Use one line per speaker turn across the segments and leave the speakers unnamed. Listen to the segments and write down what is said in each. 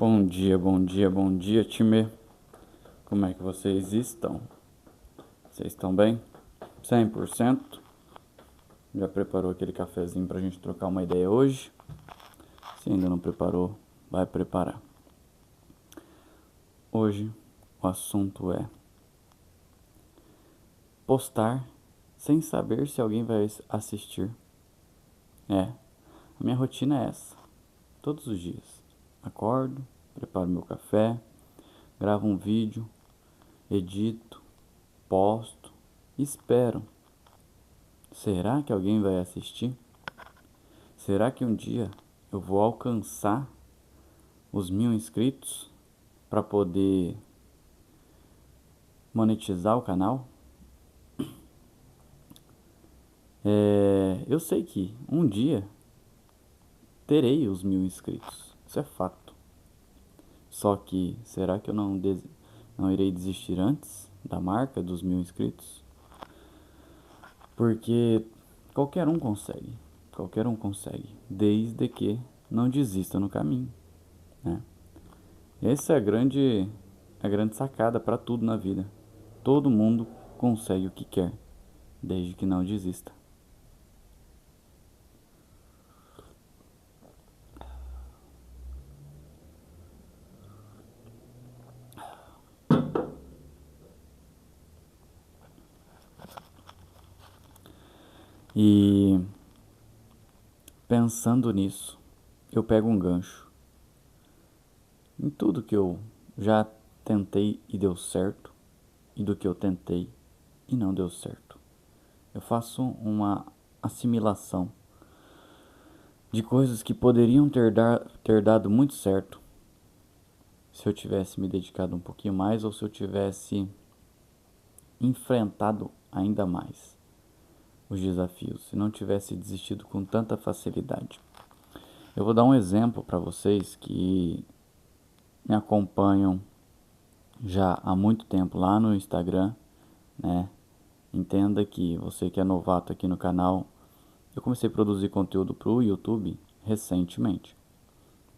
Bom dia, bom dia, bom dia, time. Como é que vocês estão? Vocês estão bem? 100%? Já preparou aquele cafezinho pra gente trocar uma ideia hoje? Se ainda não preparou, vai preparar. Hoje o assunto é postar sem saber se alguém vai assistir. A minha rotina é essa. Todos os dias. Acordo, preparo meu café, gravo um vídeo, edito, posto, espero. Será que alguém vai assistir? Será que um dia eu vou alcançar os 1.000 inscritos para poder monetizar o canal? Eu sei que um dia terei os 1.000 inscritos, isso é fato. Só que será que eu não irei desistir antes da marca dos 1.000 inscritos? Porque qualquer um consegue, desde que não desista no caminho, né? Essa é a grande sacada para tudo na vida. Todo mundo consegue o que quer, desde que não desista. E pensando nisso, eu pego um gancho em tudo que eu já tentei e deu certo, e do que eu tentei e não deu certo. Eu faço uma assimilação de coisas que poderiam ter dado muito certo se eu tivesse me dedicado um pouquinho mais ou se eu tivesse enfrentado ainda mais os desafios, se não tivesse desistido com tanta facilidade. Eu vou dar um exemplo para vocês que me acompanham já há muito tempo lá no Instagram, né? Entenda que você que é novato aqui no canal, eu comecei a produzir conteúdo pro YouTube recentemente,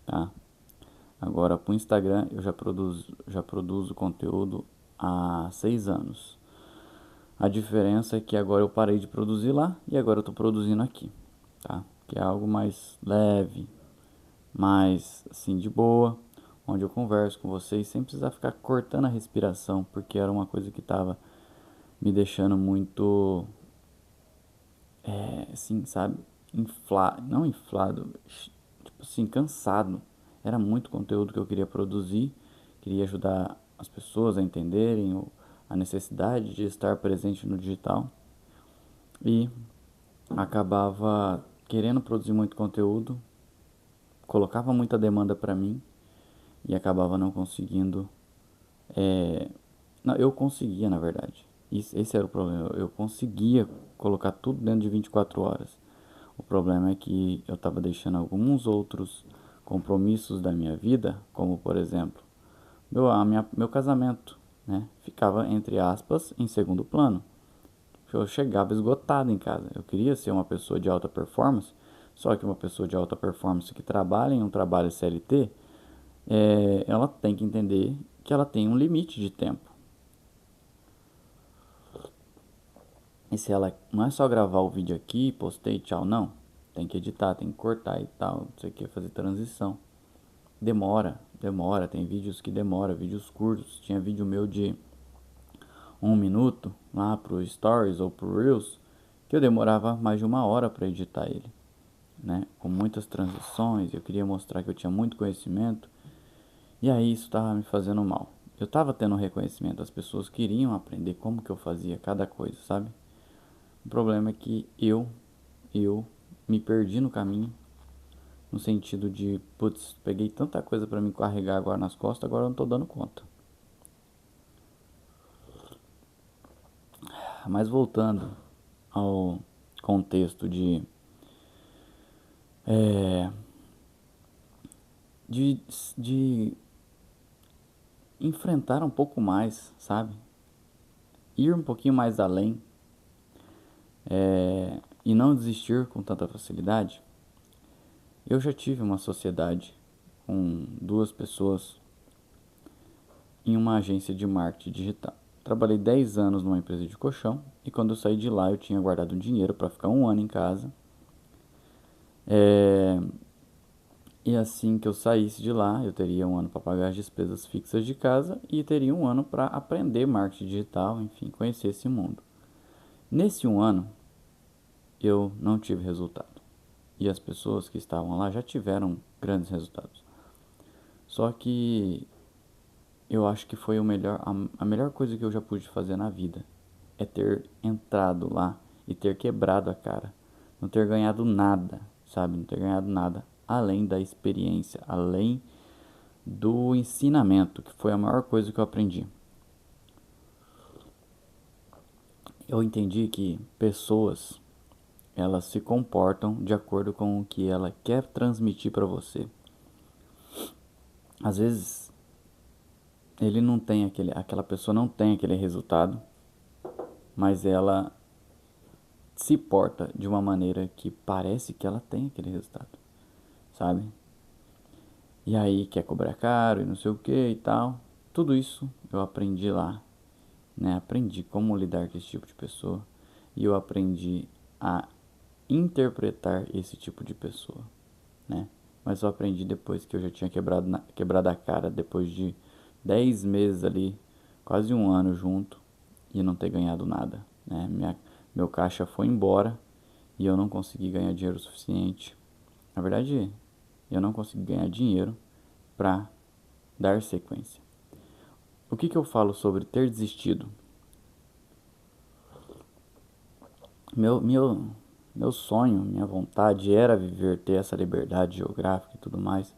tá? Agora pro Instagram eu já produzo conteúdo há 6 anos. A diferença é que agora eu parei de produzir lá e agora eu tô produzindo aqui, tá? Que é algo mais leve, mais assim de boa, onde eu converso com vocês sem precisar ficar cortando a respiração, porque era uma coisa que tava me deixando muito, assim, sabe, não inflado, tipo assim, cansado. Era muito conteúdo que eu queria produzir, queria ajudar as pessoas a entenderem a necessidade de estar presente no digital e acabava querendo produzir muito conteúdo, colocava muita demanda para mim e acabava não conseguindo. Não, eu conseguia, na verdade. Esse era o problema. Eu conseguia colocar tudo dentro de 24 horas. O problema é que eu estava deixando alguns outros compromissos da minha vida, como por exemplo, meu casamento, né? Ficava, entre aspas, em segundo plano. Eu chegava esgotado em casa. Eu queria ser uma pessoa de alta performance, só que uma pessoa de alta performance que trabalha em um trabalho CLT, ela tem que entender que ela tem um limite de tempo. E se ela não é só gravar o vídeo aqui, postei, tchau, não. Tem que editar, tem que cortar e tal, não sei o que, fazer transição. Demora, tem vídeos que demora, vídeos curtos. Tinha vídeo meu de 1 minuto lá pro Stories ou pro Reels, que eu demorava mais de 1 hora para editar ele, né? Com muitas transições, eu queria mostrar que eu tinha muito conhecimento. E aí isso estava me fazendo mal. Eu estava tendo reconhecimento, as pessoas queriam aprender como que eu fazia cada coisa, sabe? O problema é que eu me perdi no caminho, no sentido de, putz, peguei tanta coisa para me carregar agora nas costas, agora eu não tô dando conta. Mas voltando ao contexto é, de enfrentar um pouco mais, sabe? Ir um pouquinho mais além, e não desistir com tanta facilidade. Eu já tive uma sociedade com 2 pessoas em uma agência de marketing digital. Trabalhei 10 anos numa empresa de colchão e quando eu saí de lá eu tinha guardado um dinheiro para ficar 1 ano em casa. E assim que eu saísse de lá, eu teria 1 ano para pagar as despesas fixas de casa e teria 1 ano para aprender marketing digital, enfim, conhecer esse mundo. Nesse 1 ano, eu não tive resultado. E as pessoas que estavam lá já tiveram grandes resultados. Só que eu acho que foi a melhor coisa que eu já pude fazer na vida. É ter entrado lá e ter quebrado a cara. Não ter ganhado nada, sabe? Não ter ganhado nada além da experiência, além do ensinamento, que foi a maior coisa que eu aprendi. Eu entendi que pessoas, elas se comportam de acordo com o que ela quer transmitir para você. Às vezes, aquela pessoa não tem aquele resultado, mas ela se porta de uma maneira que parece que ela tem aquele resultado, sabe? E aí quer cobrar caro e não sei o que e tal. Tudo isso eu aprendi lá, né? Aprendi como lidar com esse tipo de pessoa e eu aprendi a interpretar esse tipo de pessoa, né? Mas eu aprendi depois que eu já tinha quebrado a cara, depois de 10 meses ali, quase 1 ano junto e não ter ganhado nada, né? Meu caixa foi embora e eu não consegui ganhar dinheiro suficiente. Na verdade, eu não consegui ganhar dinheiro para dar sequência. O que eu falo sobre ter desistido? Meu, meu, meu sonho, minha vontade era ter essa liberdade geográfica e tudo mais.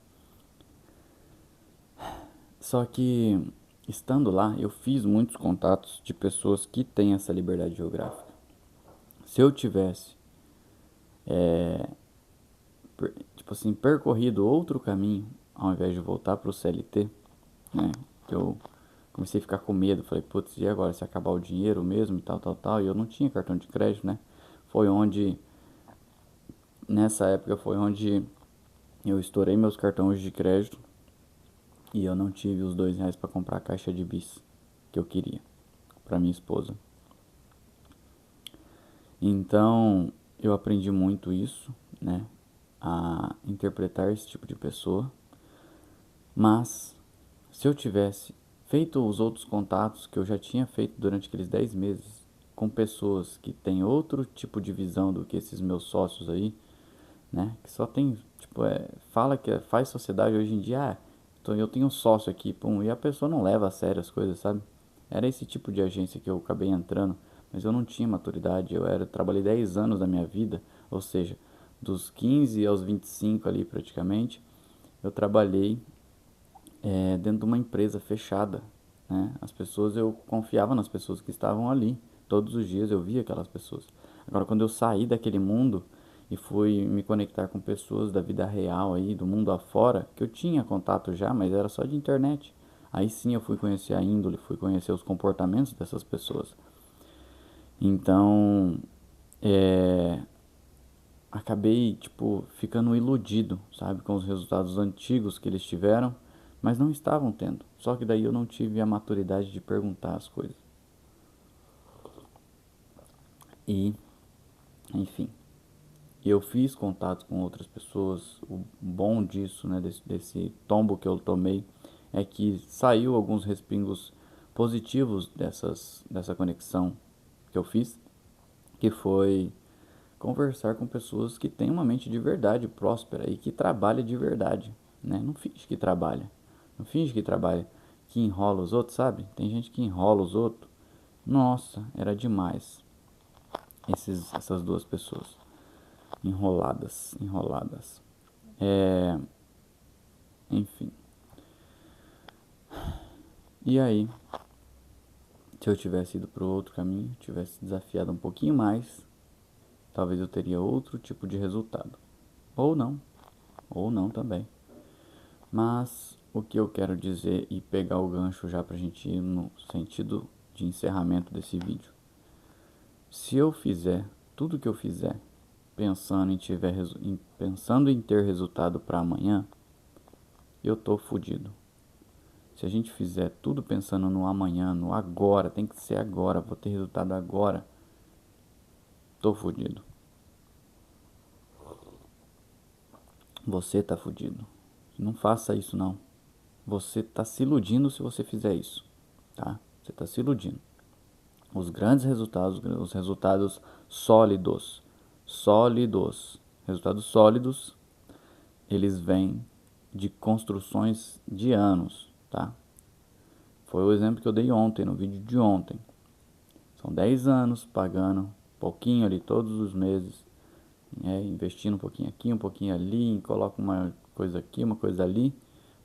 Só que, estando lá, eu fiz muitos contatos de pessoas que têm essa liberdade geográfica. Se eu tivesse, tipo assim, percorrido outro caminho, ao invés de voltar para o CLT, né, que eu comecei a ficar com medo, falei, putz, e agora, se acabar o dinheiro mesmo e tal, e eu não tinha cartão de crédito, né, nessa época foi onde eu estourei meus cartões de crédito e eu não tive os R$ 2 para comprar a caixa de bis que eu queria para minha esposa. Então eu aprendi muito isso, né, a interpretar esse tipo de pessoa. Mas se eu tivesse feito os outros contatos que eu já tinha feito durante aqueles 10 meses com pessoas que têm outro tipo de visão do que esses meus sócios aí, né? Que só tem, tipo, fala que faz sociedade hoje em dia, então eu tenho um sócio aqui, pum, e a pessoa não leva a sério as coisas, sabe? Era esse tipo de agência que eu acabei entrando, mas eu não tinha maturidade, trabalhei 10 anos da minha vida, ou seja, dos 15 aos 25 ali praticamente, eu trabalhei dentro de uma empresa fechada, né? Eu confiava nas pessoas que estavam ali, todos os dias eu via aquelas pessoas. Agora, quando eu saí daquele mundo e fui me conectar com pessoas da vida real aí, do mundo afora, que eu tinha contato já, mas era só de internet. Aí sim eu fui conhecer a índole, fui conhecer os comportamentos dessas pessoas. Então, acabei, tipo, ficando iludido, sabe, com os resultados antigos que eles tiveram, mas não estavam tendo. Só que daí eu não tive a maturidade de perguntar as coisas. E, enfim, eu fiz contato com outras pessoas. O bom disso, né, desse tombo que eu tomei, é que saiu alguns respingos positivos dessa conexão que eu fiz, que foi conversar com pessoas que têm uma mente de verdade próspera e que trabalha de verdade, né? Não finge que trabalha, não finge que trabalha, que enrola os outros, sabe? Tem gente que enrola os outros. Nossa, era demais. Essas 2 pessoas enroladas. Enfim. E aí, se eu tivesse ido para o outro caminho, tivesse desafiado um pouquinho mais, talvez eu teria outro tipo de resultado. Ou não também. Mas o que eu quero dizer e pegar o gancho já pra gente ir no sentido de encerramento desse vídeo. Se eu fizer tudo que eu fizer pensando em ter resultado para amanhã, eu tô fudido. Se a gente fizer tudo pensando no amanhã, no agora, tem que ser agora, vou ter resultado agora, tô fudido. Você tá fudido. Não faça isso não. Você tá se iludindo se você fizer isso, tá? Você tá se iludindo. Os grandes resultados, os resultados sólidos, resultados sólidos, eles vêm de construções de anos, tá? Foi o exemplo que eu dei ontem, no vídeo de ontem. São 10 anos pagando pouquinho ali todos os meses, investindo um pouquinho aqui, um pouquinho ali, coloca uma coisa aqui, uma coisa ali,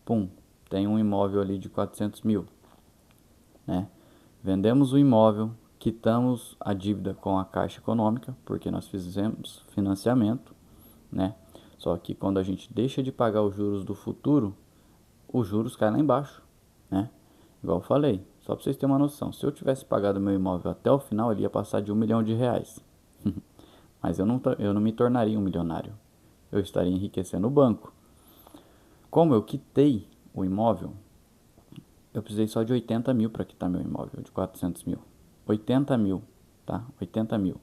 pum, tem um imóvel ali de 400 mil, né? Vendemos o imóvel, quitamos a dívida com a Caixa Econômica, porque nós fizemos financiamento, né? Só que quando a gente deixa de pagar os juros do futuro, os juros caem lá embaixo, né? Igual eu falei, só para vocês terem uma noção, se eu tivesse pagado meu imóvel até o final, ele ia passar de R$ 1 milhão. Mas eu não me tornaria um milionário. Eu estaria enriquecendo o banco. Como eu quitei o imóvel, eu precisei só de 80 mil para quitar meu imóvel, de 400 mil. 80 mil, tá? 80 mil.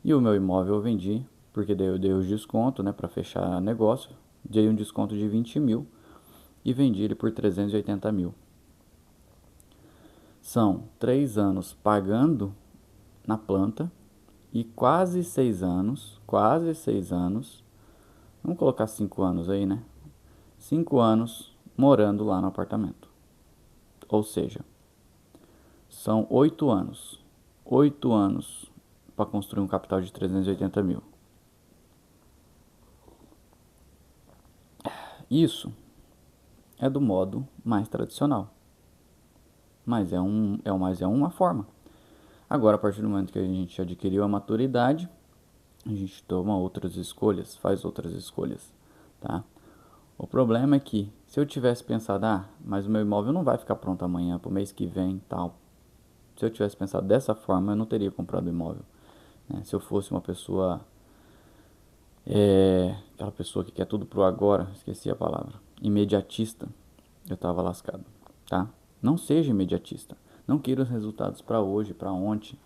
E o meu imóvel eu vendi, porque daí eu dei o desconto, né, para fechar negócio. Dei um desconto de 20 mil e vendi ele por 380 mil. São 3 anos pagando na planta e quase 6 anos, vamos colocar 5 anos aí, né? 5 anos morando lá no apartamento. Ou seja, são 8 anos. 8 anos para construir um capital de 380 mil. Isso é do modo mais tradicional. Mas é uma forma. Agora, a partir do momento que a gente adquiriu a maturidade, a gente toma outras escolhas, faz outras escolhas, tá? O problema é que, se eu tivesse pensado, mas o meu imóvel não vai ficar pronto amanhã, pro mês que vem, tal. Se eu tivesse pensado dessa forma, eu não teria comprado o imóvel, né? Se eu fosse uma pessoa, aquela pessoa que quer tudo pro agora, esqueci a palavra, imediatista, eu tava lascado, tá? Não seja imediatista. Não queira os resultados para hoje, para ontem.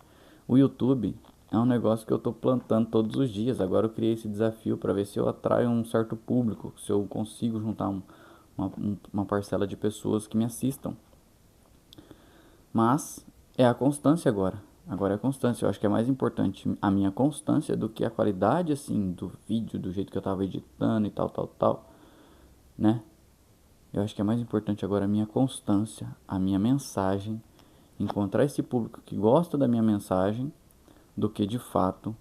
O YouTube é um negócio que eu tô plantando todos os dias. Agora eu criei esse desafio para ver se eu atraio um certo público, se eu consigo juntar uma parcela de pessoas que me assistam. Mas é a constância agora. Agora é a constância. Eu acho que é mais importante a minha constância do que a qualidade assim do vídeo, do jeito que eu tava editando e tal, né? Eu acho que é mais importante agora a minha constância, a minha mensagem, encontrar esse público que gosta da minha mensagem, do que de fato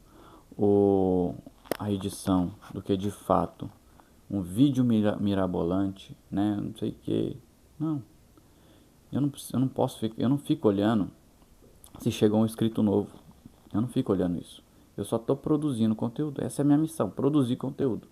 a edição, do que de fato um vídeo mirabolante, né? Não sei o que. Não. Eu não posso ficar, eu não fico olhando se chegou um inscrito novo. Eu não fico olhando isso. Eu só estou produzindo conteúdo. Essa é a minha missão, produzir conteúdo.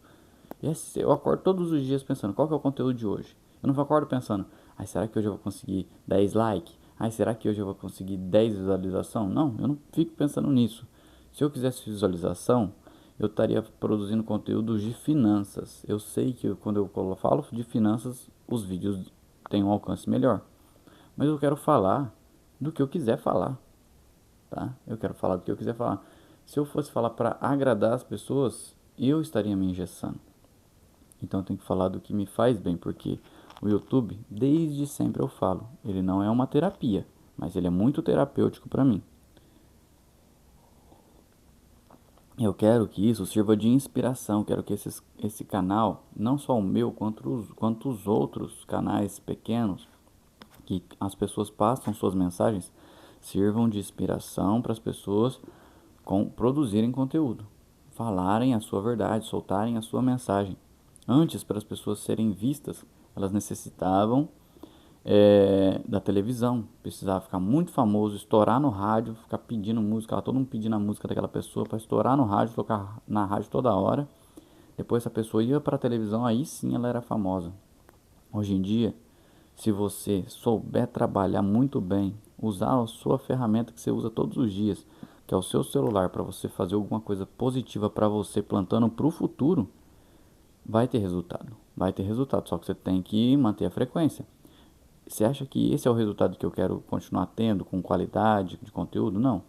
Eu acordo todos os dias pensando, qual que é o conteúdo de hoje? Eu não acordo pensando, será que hoje eu vou conseguir 10 likes? Será que hoje eu vou conseguir 10 visualizações? Não, eu não fico pensando nisso. Se eu quisesse visualização, eu estaria produzindo conteúdos de finanças. Eu sei que quando eu falo de finanças, os vídeos têm um alcance melhor. Mas eu quero falar do que eu quiser falar, tá? Eu quero falar do que eu quiser falar. Se eu fosse falar para agradar as pessoas, eu estaria me engessando. Então eu tenho que falar do que me faz bem, porque o YouTube, desde sempre eu falo, ele não é uma terapia, mas ele é muito terapêutico para mim. Eu quero que isso sirva de inspiração, quero que esse canal, não só o meu, quanto os outros canais pequenos, que as pessoas passam suas mensagens, sirvam de inspiração para as pessoas produzirem conteúdo, falarem a sua verdade, soltarem a sua mensagem. Antes, para as pessoas serem vistas, elas necessitavam da televisão, precisava ficar muito famoso, estourar no rádio, ficar pedindo música, todo mundo pedindo a música daquela pessoa para estourar no rádio, tocar na rádio toda hora. Depois essa pessoa ia para a televisão, aí sim ela era famosa. Hoje em dia, se você souber trabalhar muito bem, usar a sua ferramenta que você usa todos os dias, que é o seu celular, para você fazer alguma coisa positiva para você, plantando para o futuro, vai ter resultado, só que você tem que manter a frequência. Você acha que esse é o resultado que eu quero continuar tendo, com qualidade de conteúdo? Não.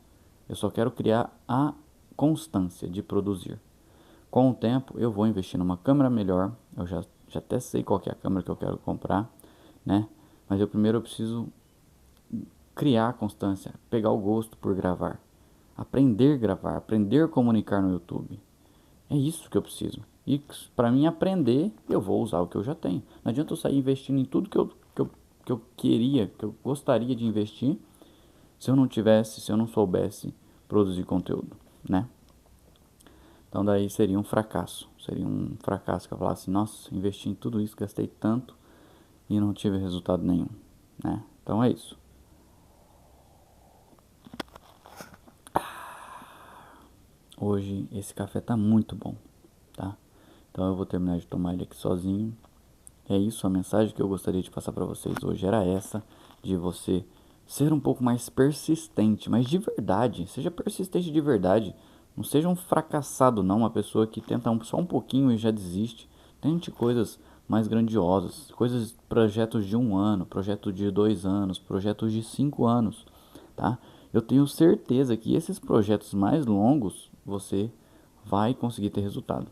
Eu só quero criar a constância de produzir. Com o tempo, eu vou investir numa câmera melhor. Eu já até sei qual que é a câmera que eu quero comprar, né? Mas eu preciso criar a constância, pegar o gosto por gravar, aprender a gravar, aprender a comunicar no YouTube. É isso que eu preciso. E para mim aprender, eu vou usar o que eu já tenho. Não adianta eu sair investindo em tudo que eu queria, que eu gostaria de investir, se eu não tivesse, se eu não soubesse produzir conteúdo, né? Então daí seria um fracasso. Seria um fracasso que eu falasse, nossa, investi em tudo isso, gastei tanto e não tive resultado nenhum, né? Então é isso. Hoje esse café tá muito bom, tá? Então eu vou terminar de tomar ele aqui sozinho. É isso, a mensagem que eu gostaria de passar para vocês hoje era essa, de você ser um pouco mais persistente, mas de verdade, seja persistente de verdade. Não seja um fracassado não, uma pessoa que tenta só um pouquinho e já desiste. Tente coisas mais grandiosas, projetos de 1 ano, projetos de 2 anos, projetos de 5 anos, tá? Eu tenho certeza que esses projetos mais longos você vai conseguir ter resultado.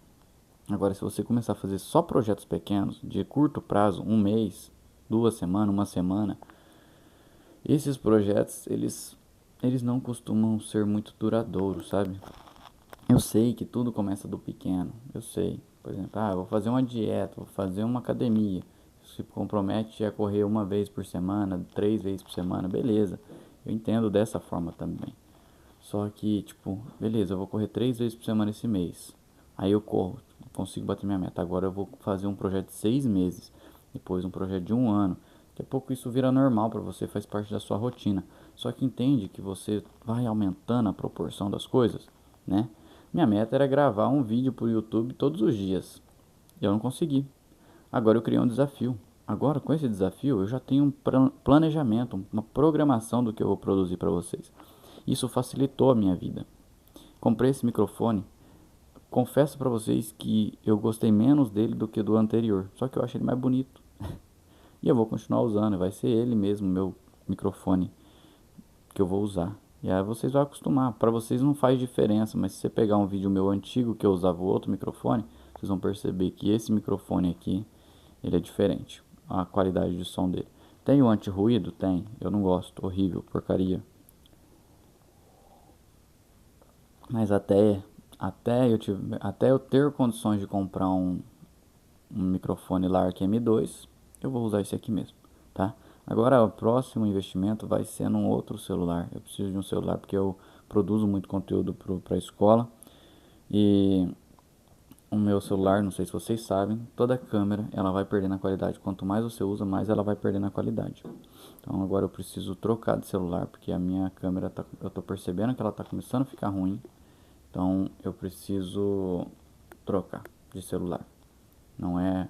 Agora, se você começar a fazer só projetos pequenos, de curto prazo, 1 mês, 2 semanas, 1 semana, esses projetos, eles não costumam ser muito duradouros, sabe? Eu sei que tudo começa do pequeno, eu sei. Por exemplo, eu vou fazer uma dieta, vou fazer uma academia. Se compromete a correr 1 vez por semana, 3 vezes por semana, beleza. Eu entendo dessa forma também. Só que, tipo, beleza, eu vou correr 3 vezes por semana esse mês. Aí eu corro, consigo bater minha meta. Agora eu vou fazer um projeto de 6 meses, depois um projeto de 1 ano. Daqui a pouco isso vira normal para você, faz parte da sua rotina. Só que entende que você vai aumentando a proporção das coisas, né? Minha meta era gravar um vídeo pro YouTube todos os dias. E eu não consegui. Agora eu criei um desafio. Agora com esse desafio eu já tenho um planejamento, uma programação do que eu vou produzir para vocês. Isso facilitou a minha vida. Comprei esse microfone. Confesso para vocês que eu gostei menos dele do que do anterior. Só que eu achei ele mais bonito. E eu vou continuar usando. Vai ser ele mesmo, meu microfone, que eu vou usar. E aí vocês vão acostumar. Para vocês não faz diferença, mas se você pegar um vídeo meu antigo que eu usava o outro microfone, vocês vão perceber que esse microfone aqui, ele é diferente. A qualidade de som dele. Tem o anti-ruído? Tem. Eu não gosto. Horrível, porcaria. Mas até eu ter condições de comprar um microfone Lark M2, eu vou usar esse aqui mesmo, tá? Agora o próximo investimento vai ser num outro celular. Eu preciso de um celular porque eu produzo muito conteúdo para a escola e o meu celular, não sei se vocês sabem, toda câmera ela vai perdendo a qualidade. Quanto mais você usa, mais ela vai perdendo a qualidade. Então agora eu preciso trocar de celular porque a minha câmera eu tô percebendo que ela tá começando a ficar ruim. Então eu preciso trocar de celular. Não é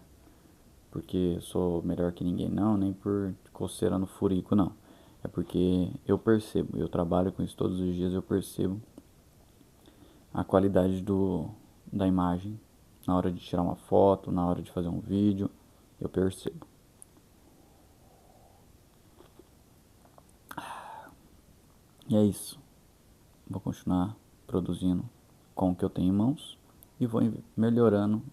porque sou melhor que ninguém, não, nem por coceira no furico, não. É porque eu percebo, eu trabalho com isso todos os dias, eu percebo a qualidade da imagem na hora de tirar uma foto, na hora de fazer um vídeo, eu percebo. E é isso. Vou continuar produzindo com o que eu tenho em mãos e vou melhorando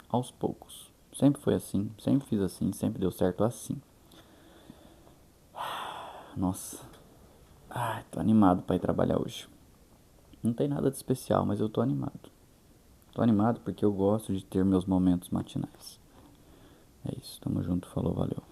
aos poucos. Sempre foi assim, sempre fiz assim, sempre deu certo assim. Nossa, tô animado para ir trabalhar hoje. Não tem nada de especial, mas eu tô animado. Tô animado porque eu gosto de ter meus momentos matinais. É isso, tamo junto, falou, valeu.